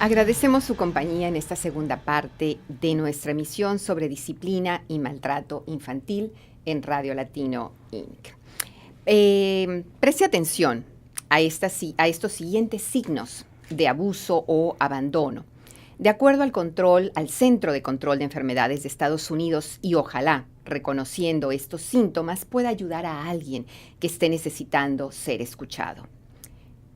Agradecemos su compañía en esta segunda parte de nuestra emisión sobre disciplina y maltrato infantil en Radio Latino Inc. Preste atención a estos siguientes signos de abuso o abandono. De acuerdo al Centro de Control de Enfermedades de Estados Unidos, y ojalá, reconociendo estos síntomas, pueda ayudar a alguien que esté necesitando ser escuchado.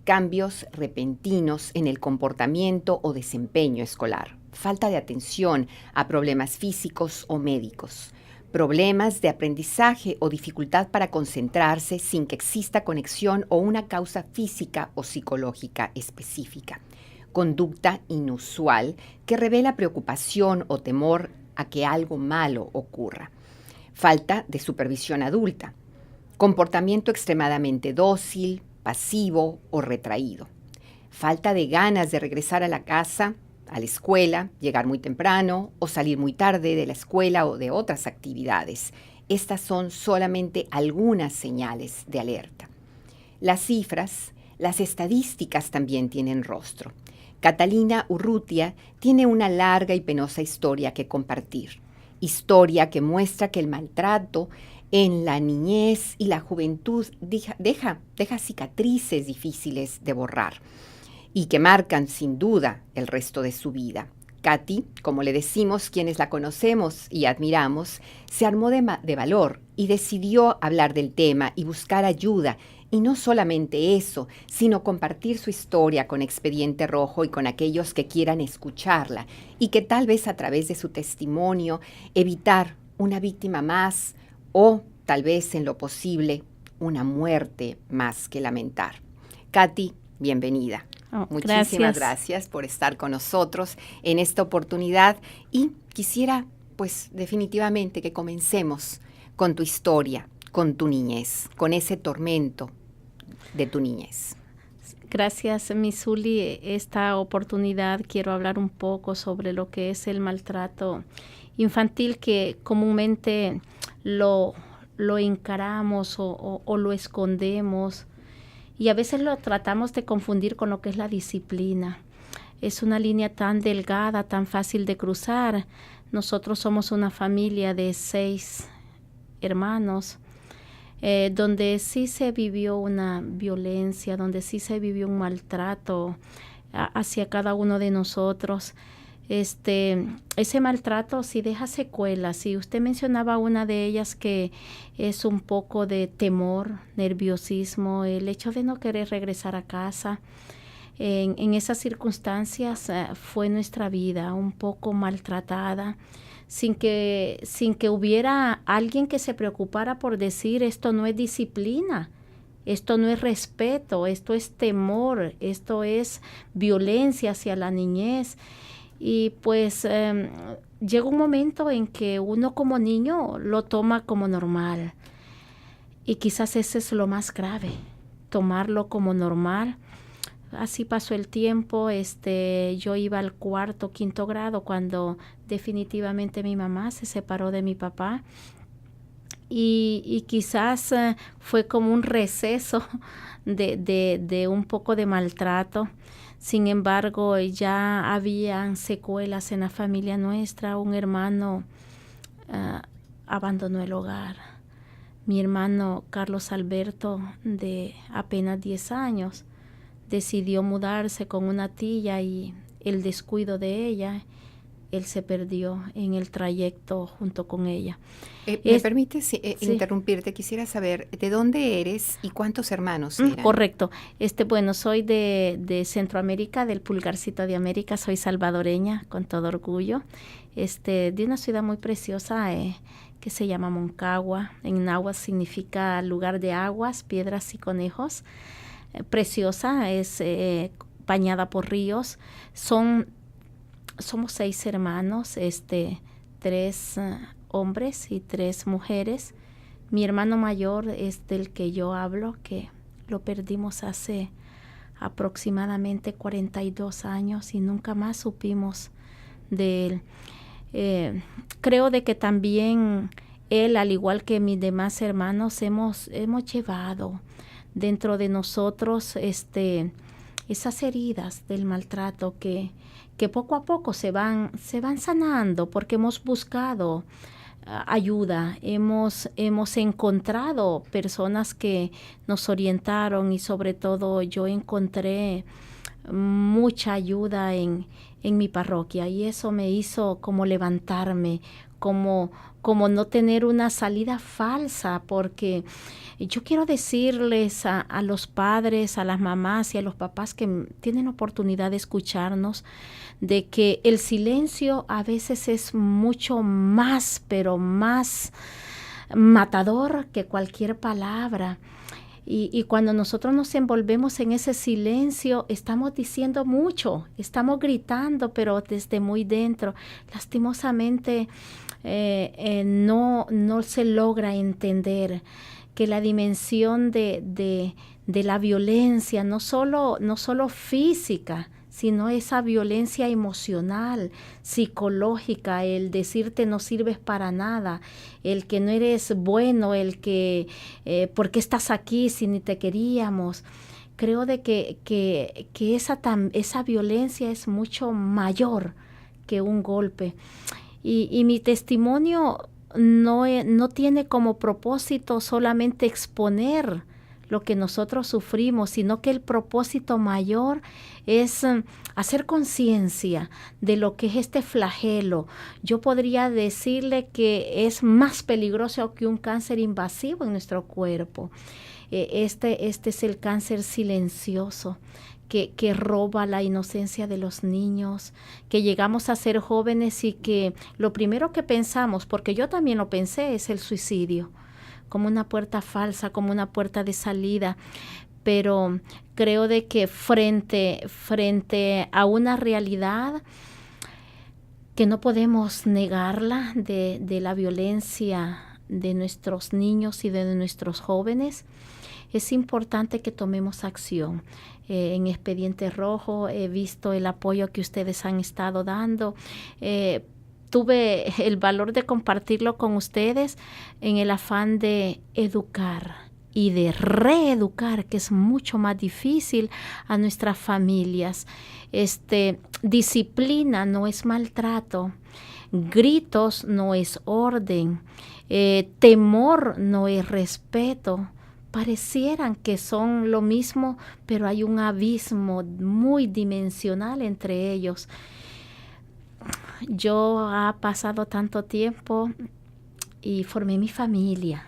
Cambios repentinos en el comportamiento o desempeño escolar, falta de atención a problemas físicos o médicos, problemas de aprendizaje o dificultad para concentrarse sin que exista conexión o una causa física o psicológica específica, conducta inusual que revela preocupación o temor a que algo malo ocurra, falta de supervisión adulta, comportamiento extremadamente dócil, pasivo o retraído, falta de ganas de regresar a la casa, a la escuela, llegar muy temprano o salir muy tarde de la escuela o de otras actividades. Estas son solamente algunas señales de alerta. Las cifras, las estadísticas también tienen rostro. Catalina Urrutia tiene una larga y penosa historia que compartir. Historia que muestra que el maltrato en la niñez y la juventud deja cicatrices difíciles de borrar y que marcan sin duda el resto de su vida. Katy, como le decimos quienes la conocemos y admiramos, se armó de valor y decidió hablar del tema y buscar ayuda. Y no solamente eso, sino compartir su historia con Expediente Rojo y con aquellos que quieran escucharla y que tal vez a través de su testimonio evitar una víctima más o tal vez en lo posible una muerte más que lamentar. Katy, bienvenida. Muchísimas gracias por estar con nosotros en esta oportunidad y quisiera pues definitivamente que comencemos con tu historia, con tu niñez, con ese tormento de tu niñez. Gracias, Miss Zuli. Esta oportunidad quiero hablar un poco sobre lo que es el maltrato infantil, que comúnmente lo encaramos o lo escondemos y a veces lo tratamos de confundir con lo que es la disciplina. Es una línea tan delgada, tan fácil de cruzar. Nosotros somos una familia de 6 hermanos, donde sí se vivió una violencia, donde sí se vivió un maltrato hacia cada uno de nosotros. Ese maltrato sí deja secuelas, y usted mencionaba una de ellas que es un poco de temor, nerviosismo, el hecho de no querer regresar a casa. En esas circunstancias fue nuestra vida un poco maltratada, sin que hubiera alguien que se preocupara por decir esto no es disciplina, esto no es respeto, esto es temor, esto es violencia hacia la niñez. Y pues llega un momento en que uno como niño lo toma como normal. Y quizás ese es lo más grave, tomarlo como normal. Así pasó el tiempo. Yo iba al 4º, 5º grado cuando definitivamente mi mamá se separó de mi papá. Y quizás fue como un receso de un poco de maltrato. Sin embargo, ya habían secuelas en la familia nuestra. Un hermano abandonó el hogar. Mi hermano Carlos Alberto, de apenas 10 años, decidió mudarse con una tía, y el descuido de ella, él se perdió en el trayecto junto con ella. ¿Me permites interrumpirte? Quisiera saber de dónde eres y cuántos hermanos eran. Correcto. Bueno, soy de Centroamérica, del Pulgarcito de América. Soy salvadoreña, con todo orgullo. De una ciudad muy preciosa que se llama Moncagua. En náhuatl significa lugar de aguas, piedras y conejos. Preciosa, es bañada por ríos. Somos 6 hermanos, 3 hombres y 3 mujeres. Mi hermano mayor es del que yo hablo, que lo perdimos hace aproximadamente 42 años y nunca más supimos de él. Creo de que también él, al igual que mis demás hermanos, hemos llevado dentro de nosotros esas heridas del maltrato que poco a poco se van sanando porque hemos buscado ayuda, hemos encontrado personas que nos orientaron y sobre todo yo encontré mucha ayuda en mi parroquia y eso me hizo como levantarme, como no tener una salida falsa, porque yo quiero decirles a los padres, a las mamás y a los papás que tienen oportunidad de escucharnos, de que el silencio a veces es mucho más, pero más matador que cualquier palabra. Y cuando nosotros nos envolvemos en ese silencio, estamos diciendo mucho, estamos gritando, pero desde muy dentro. Lastimosamente no se logra entender que la dimensión de la violencia, no solo física, sino esa violencia emocional, psicológica, el decirte no sirves para nada, el que no eres bueno, el que ¿por qué estás aquí si ni te queríamos? Creo de que esa violencia es mucho mayor que un golpe. Y mi testimonio no tiene como propósito solamente exponer lo que nosotros sufrimos, sino que el propósito mayor es hacer conciencia de lo que es este flagelo. Yo podría decirle que es más peligroso que un cáncer invasivo en nuestro cuerpo. Este es el cáncer silencioso que roba la inocencia de los niños, que llegamos a ser jóvenes y que lo primero que pensamos, porque yo también lo pensé, es el suicidio, como una puerta falsa, como una puerta de salida. Pero creo de que frente a una realidad que no podemos negarla de la violencia de nuestros niños y de nuestros jóvenes, es importante que tomemos acción. En Expediente Rojo he visto el apoyo que ustedes han estado dando. Tuve el valor de compartirlo con ustedes en el afán de educar y de reeducar, que es mucho más difícil, a nuestras familias. Disciplina no es maltrato, gritos no es orden, temor no es respeto. Parecieran que son lo mismo, pero hay un abismo muy dimensional entre ellos. Yo ha pasado tanto tiempo y formé mi familia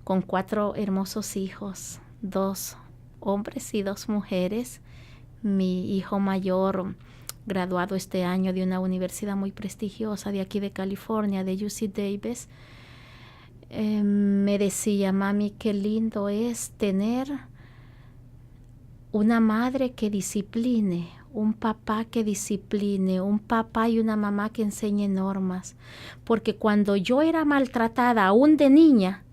con 4 hermosos hijos, 2 hombres y 2 mujeres. Mi hijo mayor, graduado este año de una universidad muy prestigiosa de aquí de California, de UC Davis, me decía: mami, qué lindo es tener una madre que discipline, un papá que discipline, un papá y una mamá que enseñe normas. Porque cuando yo era maltratada, aún de niña,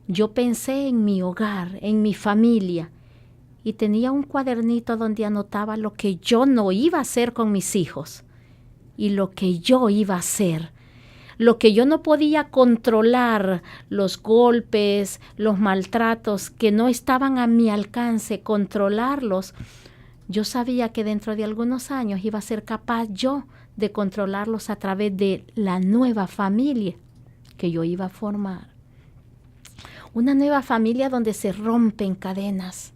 yo pensé en mi hogar, en mi familia, y tenía un cuadernito donde anotaba lo que yo no iba a hacer con mis hijos y lo que yo iba a hacer. Lo que yo no podía controlar, los golpes, los maltratos que no estaban a mi alcance, controlarlos, yo sabía que dentro de algunos años iba a ser capaz yo de controlarlos a través de la nueva familia que yo iba a formar. Una nueva familia donde se rompen cadenas,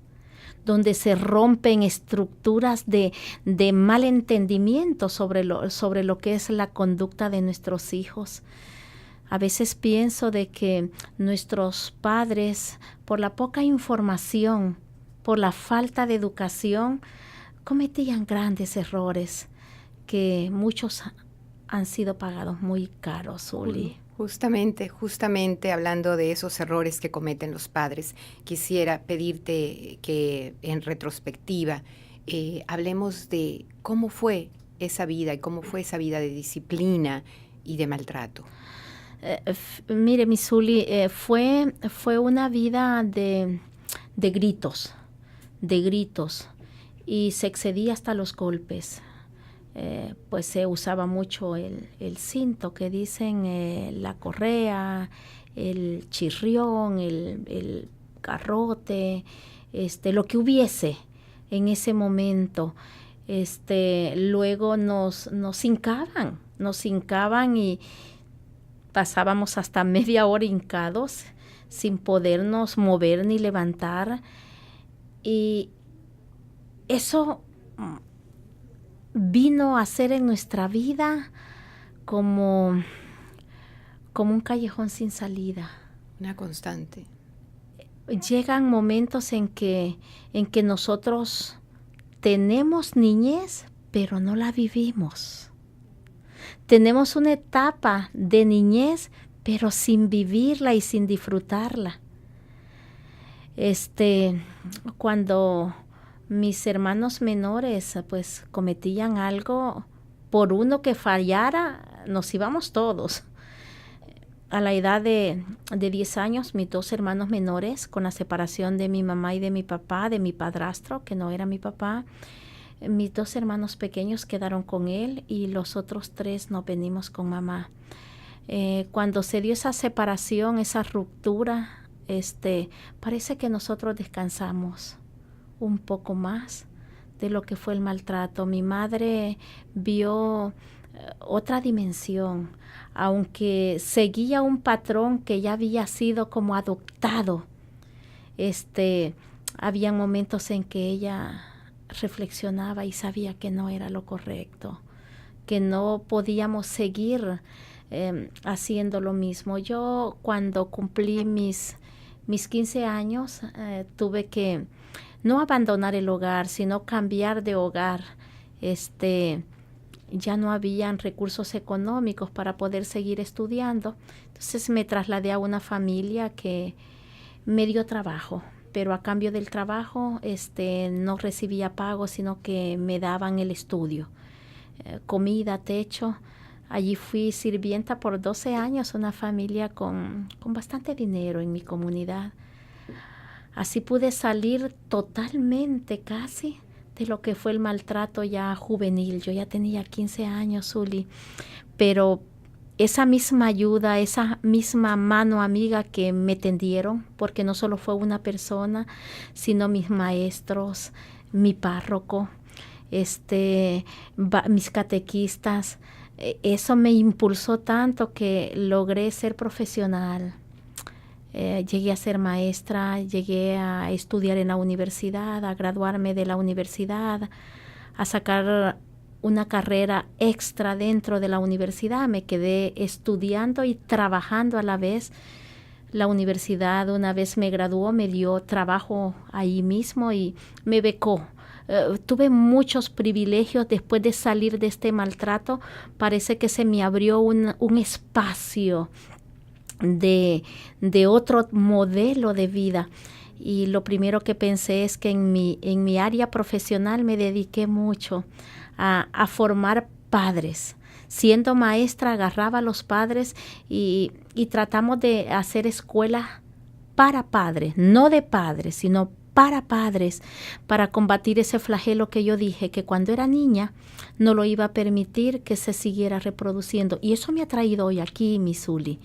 donde se rompen estructuras de mal entendimiento sobre lo que es la conducta de nuestros hijos. A veces pienso de que nuestros padres, por la poca información, por la falta de educación, cometían grandes errores que muchos han sido pagados muy caros, Uli. Justamente hablando de esos errores que cometen los padres, quisiera pedirte que en retrospectiva hablemos de cómo fue esa vida y cómo fue esa vida de disciplina y de maltrato. Mire, mi Zuli, fue una vida de gritos, y se excedía hasta los golpes. Pues se usaba mucho el cinto, que dicen, la correa, el chirrión, el garrote, lo que hubiese. en ese momento. Luego nos hincaban y pasábamos hasta media hora hincados sin podernos mover ni levantar. Y eso vino a ser en nuestra vida como un callejón sin salida. Una constante. Llegan momentos en que nosotros tenemos niñez, pero no la vivimos. Tenemos una etapa de niñez, pero sin vivirla y sin disfrutarla. Cuando mis hermanos menores pues cometían algo, por uno que fallara, nos íbamos todos. A la edad de 10 años, mis 2 hermanos menores, con la separación de mi mamá y de mi papá, de mi padrastro, que no era mi papá, mis 2 hermanos pequeños quedaron con él y los otros 3 nos venimos con mamá. Cuando se dio esa separación, esa ruptura, parece que nosotros descansamos un poco más de lo que fue el maltrato. Mi madre vio otra dimensión, aunque seguía un patrón que ya había sido como adoptado. Había momentos en que ella reflexionaba y sabía que no era lo correcto, que no podíamos seguir haciendo lo mismo. Yo cuando cumplí mis 15 años tuve que no abandonar el hogar, sino cambiar de hogar. Ya no habían recursos económicos para poder seguir estudiando. Entonces me trasladé a una familia que me dio trabajo, pero a cambio del trabajo no recibía pago, sino que me daban el estudio, comida, techo. Allí fui sirvienta por 12 años, una familia con bastante dinero en mi comunidad. Así pude salir totalmente casi de lo que fue el maltrato ya juvenil. Yo ya tenía 15 años, Zuli, pero esa misma ayuda, esa misma mano amiga que me tendieron, porque no solo fue una persona, sino mis maestros, mi párroco, mis catequistas, eso me impulsó tanto que logré ser profesional. Llegué a ser maestra, llegué a estudiar en la universidad, a graduarme de la universidad, a sacar una carrera extra dentro de la universidad. Me quedé estudiando y trabajando a la vez. La universidad, una vez me graduó, me dio trabajo ahí mismo y me becó. Tuve muchos privilegios después de salir de este maltrato. Parece que se me abrió un espacio de otro modelo de vida. Y lo primero que pensé es que en mi área profesional me dediqué mucho a formar padres. Siendo maestra, agarraba a los padres y tratamos de hacer escuelas para padres, no de padres, sino para padres, para combatir ese flagelo que yo dije, que cuando era niña no lo iba a permitir que se siguiera reproduciendo. Y eso me ha traído hoy aquí, mi Zuli,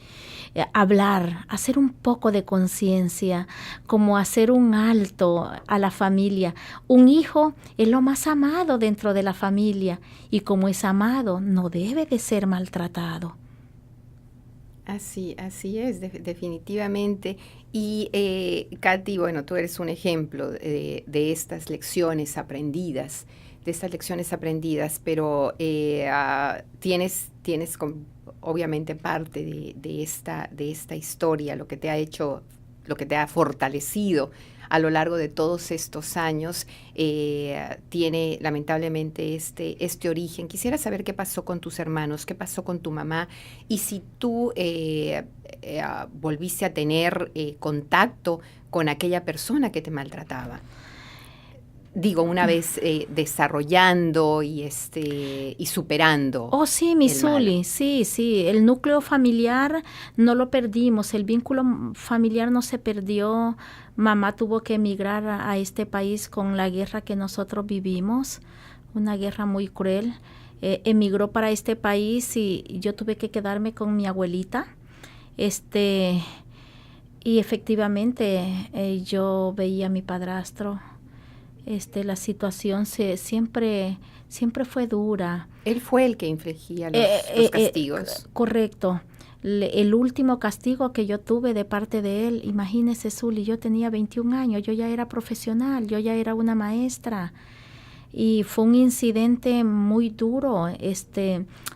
hablar, hacer un poco de conciencia, como hacer un alto a la familia. Un hijo es lo más amado dentro de la familia y como es amado, no debe de ser maltratado. Así es, definitivamente. Y Katy, bueno, tú eres un ejemplo de estas lecciones aprendidas, pero tienes obviamente parte de esta historia, lo que te ha hecho, lo que te ha fortalecido a lo largo de todos estos años, tiene lamentablemente este origen. Quisiera saber qué pasó con tus hermanos, qué pasó con tu mamá y si tú volviste a tener contacto con aquella persona que te maltrataba. Digo, una vez desarrollando y superando. Oh, sí, mi Zuli, sí. El núcleo familiar no lo perdimos, el vínculo familiar no se perdió. Mamá tuvo que emigrar a este país con la guerra que nosotros vivimos, una guerra muy cruel. Emigró para este país y yo tuve que quedarme con mi abuelita. Y efectivamente yo veía a mi padrastro la situación siempre fue dura. Él fue el que infligía los castigos. Correcto. El último castigo que yo tuve de parte de él, imagínese, Zuli, yo tenía 21 años, yo ya era profesional, yo ya era una maestra. Y fue un incidente muy duro,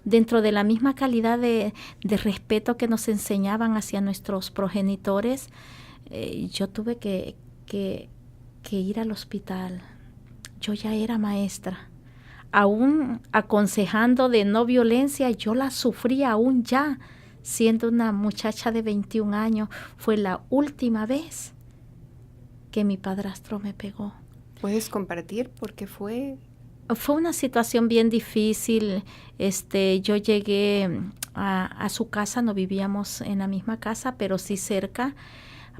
dentro de la misma calidad de respeto que nos enseñaban hacia nuestros progenitores. Yo tuve que ir al hospital. Yo ya era maestra. Aún aconsejando de no violencia, yo la sufría aún ya, siendo una muchacha de 21 años. Fue la última vez que mi padrastro me pegó. ¿Puedes compartir por qué fue? Fue una situación bien difícil. Yo llegué a su casa, no vivíamos en la misma casa, pero sí cerca,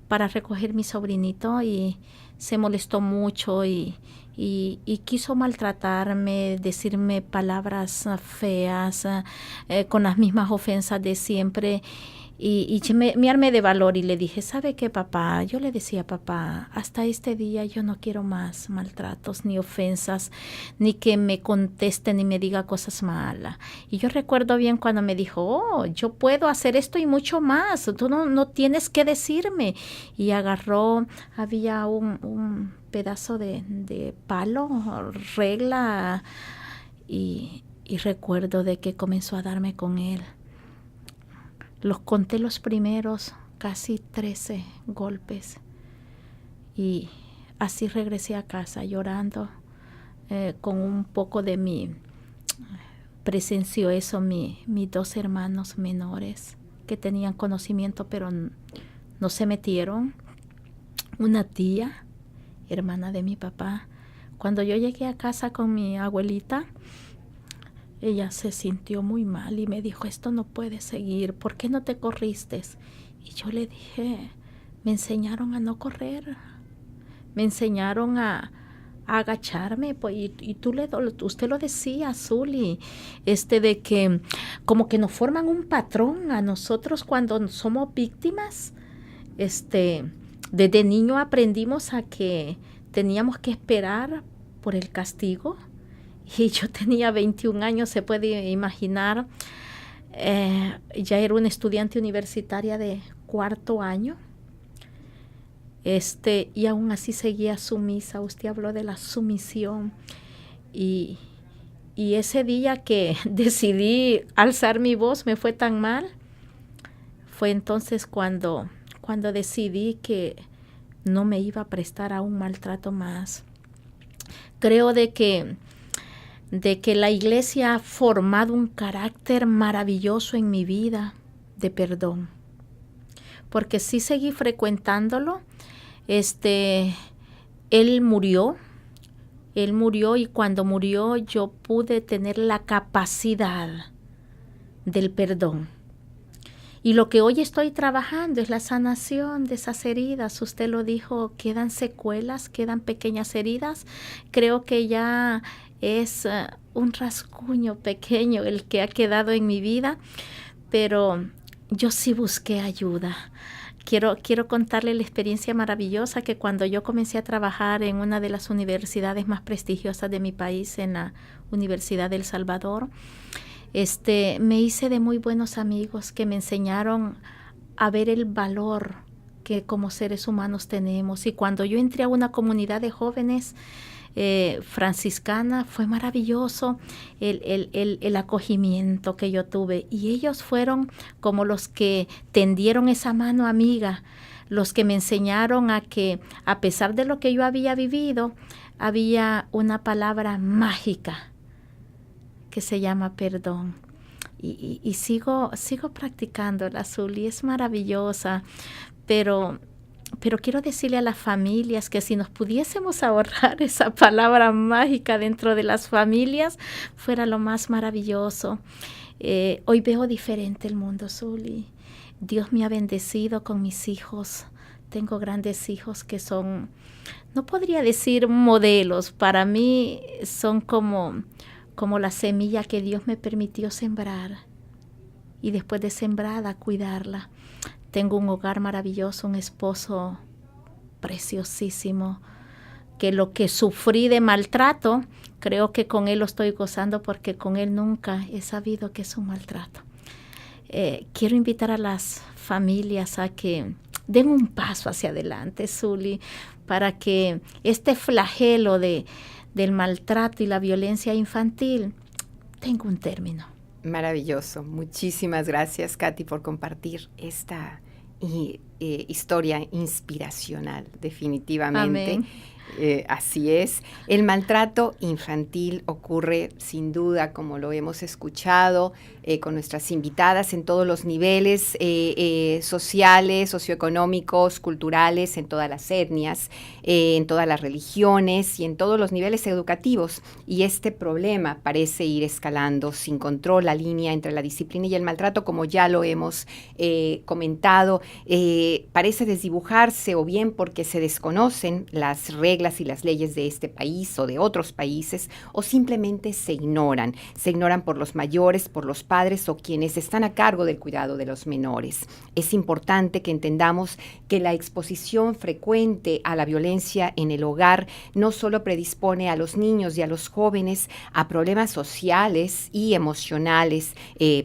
para recoger mi sobrinito, y se molestó mucho y quiso maltratarme, decirme palabras feas, con las mismas ofensas de siempre. Y me armé de valor y le dije, ¿sabe qué, papá? Yo le decía, papá, hasta este día yo no quiero más maltratos, ni ofensas, ni que me conteste, ni me diga cosas malas. Y yo recuerdo bien cuando me dijo, oh, yo puedo hacer esto y mucho más, tú no tienes que decirme. Y agarró, había un pedazo de palo, regla, y recuerdo de que comenzó a darme con él. Los conté los primeros, casi 13 golpes. Y así regresé a casa llorando, con un poco de mí. Presenció eso mis 2 hermanos menores que tenían conocimiento, pero no se metieron. Una tía, hermana de mi papá. Cuando yo llegué a casa con mi abuelita, ella se sintió muy mal y me dijo, esto no puede seguir, ¿por qué no te corriste? Y yo le dije, me enseñaron a no correr, me enseñaron a agacharme, pues, y usted lo decía, Zuli, de que como que nos forman un patrón a nosotros cuando somos víctimas. Desde niño aprendimos a que teníamos que esperar por el castigo. Y yo tenía 21 años, se puede imaginar. Ya era una estudiante universitaria de 4º año. Y aún así seguía sumisa. Usted habló de la sumisión. Y ese día que decidí alzar mi voz, me fue tan mal. Fue entonces cuando decidí que no me iba a prestar a un maltrato más. Creo de que la iglesia ha formado un carácter maravilloso en mi vida de perdón. Porque sí seguí frecuentándolo. Él murió y cuando murió yo pude tener la capacidad del perdón. Y lo que hoy estoy trabajando es la sanación de esas heridas. Usted lo dijo, quedan secuelas, quedan pequeñas heridas. Creo que ya es un rasguño pequeño el que ha quedado en mi vida, pero yo sí busqué ayuda. Quiero contarle la experiencia maravillosa que cuando yo comencé a trabajar en una de las universidades más prestigiosas de mi país, en la Universidad de El Salvador, me hice de muy buenos amigos que me enseñaron a ver el valor que como seres humanos tenemos. Y cuando yo entré a una comunidad de jóvenes franciscana, fue maravilloso el acogimiento que yo tuve. Y ellos fueron como los que tendieron esa mano amiga, los que me enseñaron a que, a pesar de lo que yo había vivido, había una palabra mágica que se llama perdón. Y sigo practicándola, Zuli, es maravillosa, pero quiero decirle a las familias que si nos pudiésemos ahorrar esa palabra mágica dentro de las familias, fuera lo más maravilloso. Hoy veo diferente el mundo, Zuli. Dios me ha bendecido con mis hijos. Tengo grandes hijos que son, no podría decir modelos, para mí son como la semilla que Dios me permitió sembrar y después de sembrada cuidarla. Tengo un hogar maravilloso, un esposo preciosísimo que lo que sufrí de maltrato, creo que con él lo estoy gozando porque con él nunca he sabido que es un maltrato. Quiero invitar a las familias a que den un paso hacia adelante, Zuli, para que este flagelo del maltrato y la violencia infantil tenga un término. Maravilloso. Muchísimas gracias, Katy, por compartir esta historia inspiracional, definitivamente. Amén. Así es. El maltrato infantil ocurre sin duda, como lo hemos escuchado, con nuestras invitadas en todos los niveles sociales, socioeconómicos, culturales, en todas las etnias, en todas las religiones y en todos los niveles educativos. Y este problema parece ir escalando sin control. La línea entre la disciplina y el maltrato, como ya lo hemos comentado, parece desdibujarse, o bien porque se desconocen las reglas y las leyes de este país o de otros países, o simplemente se ignoran por los mayores, por los padres o quienes están a cargo del cuidado de los menores. Es importante que entendamos que la exposición frecuente a la violencia en el hogar no solo predispone a los niños y a los jóvenes a problemas sociales y emocionales,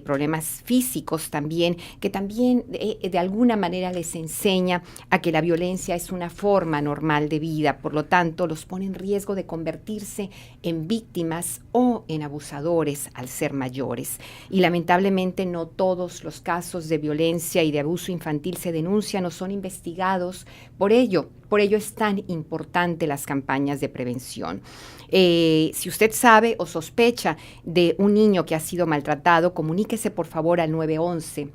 problemas físicos también, que también de alguna manera les enseña a que la violencia es una forma normal de vida. Por lo tanto, los pone en riesgo de convertirse en víctimas o en abusadores al ser mayores. Y lamentablemente no todos los casos de violencia y de abuso infantil se denuncian o son investigados. Por ello es tan importante las campañas de prevención. Si usted sabe o sospecha de un niño que ha sido maltratado, comuníquese por favor al 911.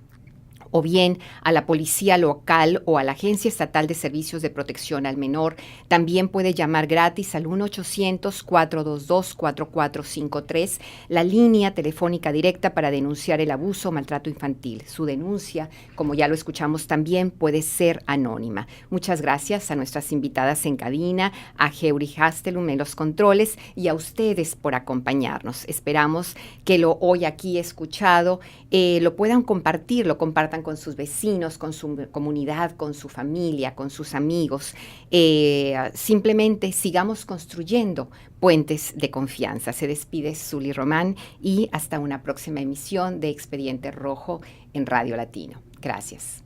O bien a la policía local o a la Agencia Estatal de Servicios de Protección al Menor. También puede llamar gratis al 1-800-422-4453, la línea telefónica directa para denunciar el abuso o maltrato infantil. Su denuncia, como ya lo escuchamos también, puede ser anónima. Muchas gracias a nuestras invitadas en cabina, a Geuri Hastelum en los controles y a ustedes por acompañarnos. Esperamos que lo hoy aquí escuchado lo puedan compartir, lo compartan con sus vecinos, con su comunidad, con su familia, con sus amigos. Simplemente sigamos construyendo puentes de confianza. Se despide Zuli Román y hasta una próxima emisión de Expediente Rojo en Radio Latino. Gracias.